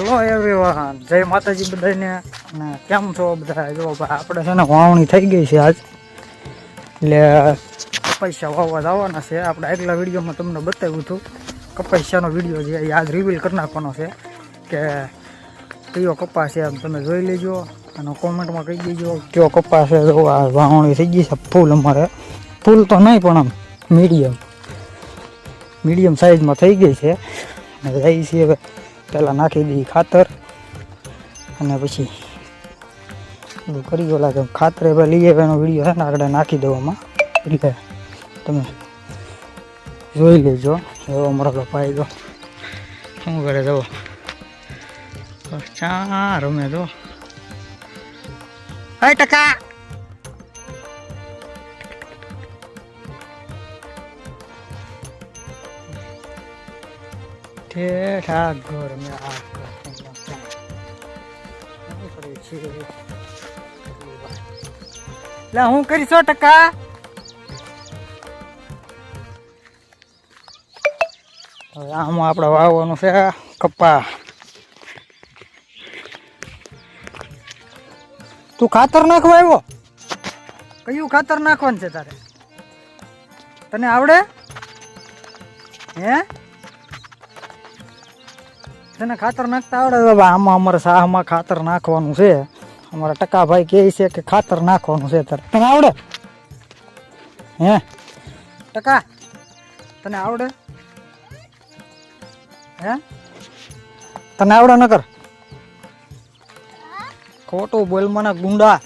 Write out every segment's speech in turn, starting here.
Hello everyone, જય માતાજી બધાને. અને કેમ છો બધા? જો આપણે છે ને વાવણી થઈ ગઈ છે આજ, એટલે કપાસિયા વાવવા જવાના છે. આપણે આગલા વિડીયોમાં તમને બતાવ્યું હતું કપાસિયાનો વિડીયો છે, યાદ રિવીલ કરી નાખવાનો છે કે કયો કપાસ છે. એમ તમે જોઈ લેજો અને કોમેન્ટમાં કહી દેજો કયો કપાસ છે. જો આ વાવણી થઈ ગઈ છે ફૂલ, અમારે ફૂલ તો નહીં પણ આમ મીડિયમ સાઈઝમાં થઈ ગઈ છે. અને રહી છે હવે પહેલાં નાખી દઈએ ખાતર, અને પછી બધું કરી લાગે ખાતર હવે લઈએ. એનો વિડીયો છે ને આગળ નાખી દેવામાં, એટલે તમે જોઈ લેજો. એવો અમારો ભાઈ તો શું કરે, જવો ચા રમે તો. હાય ટકા, ઠેઠા ઘર મેં આ લે હું કરીશો ટકા. હવે આમાં આપણે વાવવાનું છે કપા. તું ખાતર નાખવા આવ્યો? કયું ખાતર નાખવાનું છે તારે? તને આવડે હે? તને ખાતર નાખતા આવડે? બાબા આમાં અમારે શાહમાં ખાતર નાખવાનું છે. અમારા ટકાભાઈ કહે છે કે ખાતર નાખવાનું છે. તારે તને આવડે હે ટકા? તને આવડે હે? તને આવડે નકર ખોટું બોલ મને ગુંડા.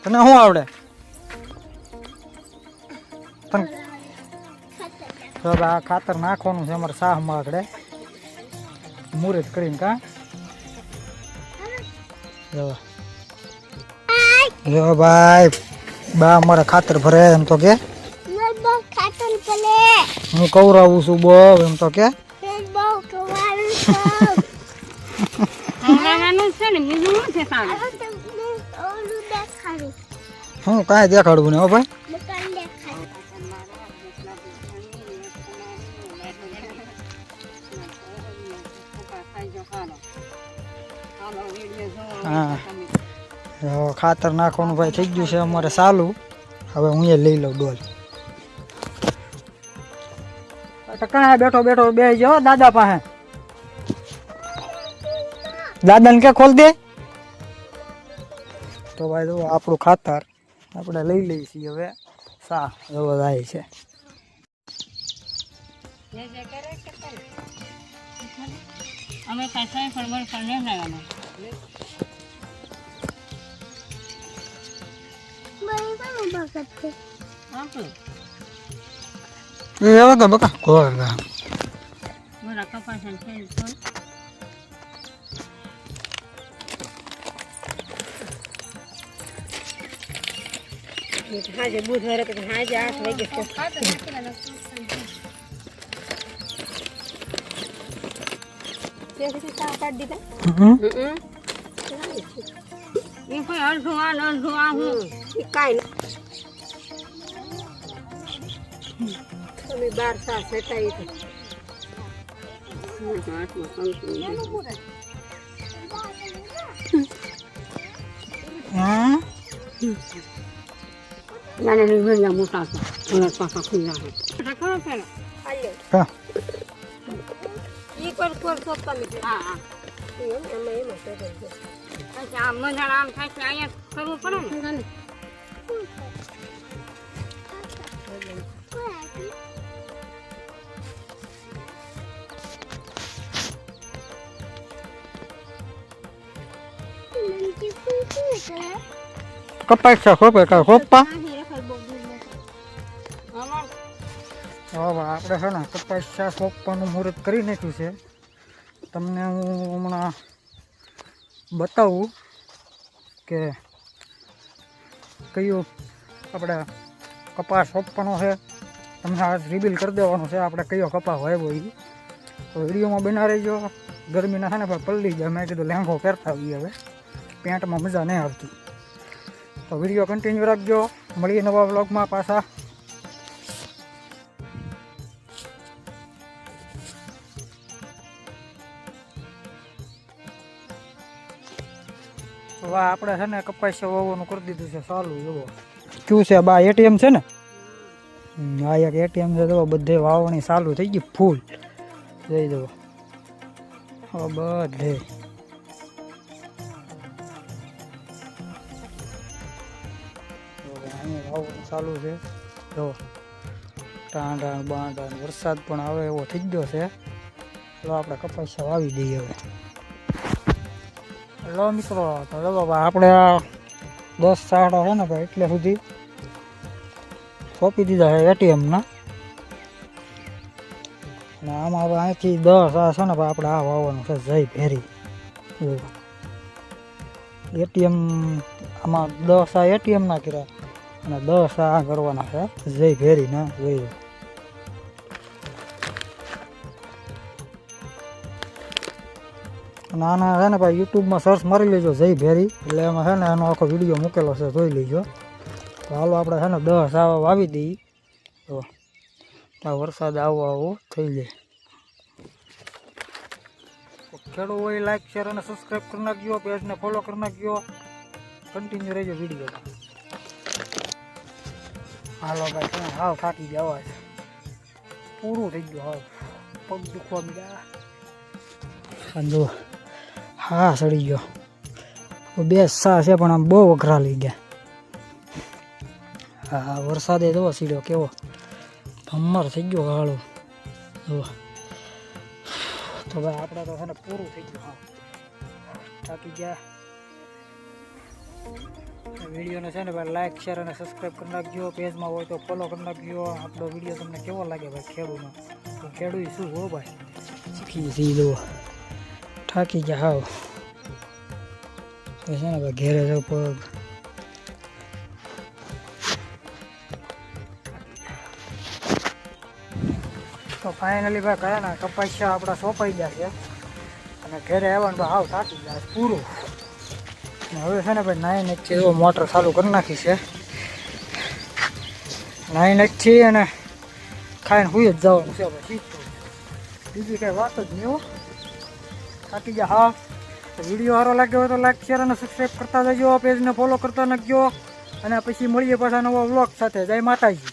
તને શું આવડે? તને આ ખાતર નાખવાનું છે અમારે શાહમાં આગળ મુહૂર્ત કરીને. કા જો ભાઈ બા અમારે ખાતર ભરે એમ તો કે હું કવરાવું છું બહુ એમ તો કે. હું કાંઈ દેખાડવું ને હો ભાઈ. હા ખાતર નાખવાનું ભાઈ થઈ ગયું છે અમારે ચાલુ. હવે હું એ લઈ લઉં ડોલ. ટકા બેઠો બેઠો બે જાઓ દાદા પાસે. દાદાને કે ખોલ દે. તો ભાઈ જો આપણું ખાતર આપણે લઈ લઈએ છીએ. હવે સા એવો જાય છે. અમે પાછા ફરવર ફરને લાવવાના એવો તો બકા કોર ગા મારા કપાસ છે તો હાજે બુધવારે કે હાજે 8 વાગે તો કેસી સા કાઢ દીધા. એ કોઈ અડધું આ હું કાઈ તમે 12 સા સેટાઈ તો નાના ની ભર્યા મોટા છે ઓલા પાછા ખુલ્લા છે રાખો પેલા આલ્યો હા ઈ કોર સોપતા મી. હા એમ તો છે. અચ્છા આમ મજાના આમ થાય છે અહીંયા કરવું પડે ને. કપાસ ખોપે કા ખોપા. હવે આપણે છે ને કપાસ ખોપવાનું મુહૂર્ત કરી નાખ્યું છે. તમને હું હમણાં બતાવું કે કયું આપણે કપાસ સોંપવાનો છે. તમને આ રિવીલ કરી દેવાનું છે આપણે કયો કપાસ વાવ્યો એ. તો વિડીયોમાં બના રહીજો. ગરમીના છે ને પણ પલળી જાય. મેં કીધું લેંઘો પહેરતા આવીએ, હવે પેન્ટમાં મજા નહીં આવતી. તો વિડીયો કન્ટિન્યુ રાખજો. મળીએ નવા વ્લોગમાં પાછા. હવે આપણે છે ને કપાસિયા વાવવાનું કરી દીધું છે ચાલુ. જુઓ કયું છે બા એટીએમ છે ને. આ એક એટીએમ છે. જુઓ બધે વાવણી ચાલુ થઈ ગઈ ફૂલ. જઈ જુઓ હવે બધે અહીંયા વાવવાનું ચાલુ છે. જો ટાંડા બાંડા વરસાદ પણ આવે એવો થઈ ગયો છે. તો આપણે કપાસિયા વાવી દઈએ હવે. લો મિત્રો તો ચલો આપણે આ 10 સાડા છે ને ભાઈ એટલે સુધી સોંપી દીધા છે એટીએમના. અને આમાં હવે અહીંથી 10 આ છે ને ભાઈ આપણે આ વાવવાનું છે જય ભેરી. એટીએમ આમાં 10 આ એટીએમના કર્યા અને 10 આ કરવાના છે જય ભેરી ના જઈ. નાના છે ને ભાઈ યુટ્યુબમાં સર્ચ મારી લેજો જય ભેરી એટલે એમાં છે ને એનો આખો વિડીયો મૂકેલો છે જોઈ લેજો. તો હાલો આપણે છે ને 10 આવા વાવી દઈએ. તો આ વરસાદ આવો થઈ જાય. ખેડૂત હોય લાઈક શેર અને સબસ્ક્રાઈબ કરી નાખજો. પેજને ફોલો કરી નાખજો. કન્ટિન્યુ રહેજો વિડીયો. હાલો ભાઈ તમે હાવ થાકી ગયા છે. પૂરું થઈ ગયું હાવ પગ દુખવા મીડા. જો હા સડી ગયો. 2 સા છે પણ આમ બહુ અઘરા લઈ ગયા. હા વરસાદે જવો સીડ્યો કેવો ભમર થઈ ગયો ગાળો. જો તો ભાઈ આપણે તો છે ને પૂરું થઈ ગયું. હા થાકી ગયા. વિડીયોને છે ને ભાઈ લાઈક શેર અને સબસ્ક્રાઈબ કરી નાખજો. પેજમાં હોય તો ફોલો કરી નાખજો. આપણો વિડીયો તમને કેવો લાગે ભાઈ ખેડૂતનો. તો ખેડૂત શું હો ભાઈ શીખી સીધો થાકી ગયા હાવ. છે ને ભાઈ ઘેરે જાવ પગ. તો ફાઇનલી ભાઈ કયા ને કપાસિયા આપણા સોંપાઈ ગયા છે અને ઘેરે આવવાનું તો હાવ થાકી ગયા પૂરું. હવે છે ને ભાઈ 9 થી એવો મોટર ચાલુ કરી નાખી છે. 9 થી અને ખાઈને હુઈ જ જવાનું છે ભાઈ સીધું. બીજી કઈ વાત જ નહીં હો. થાકી ગયા હા. તો વિડીયો સારો લાગ્યો હોય તો લાઈક શેર અને સબસ્ક્રાઈબ કરતા જજો. પેજને ફોલો કરતા નાખજો. અને પછી મળીએ પાછા નવા વ્લોગ સાથે. જય માતાજી.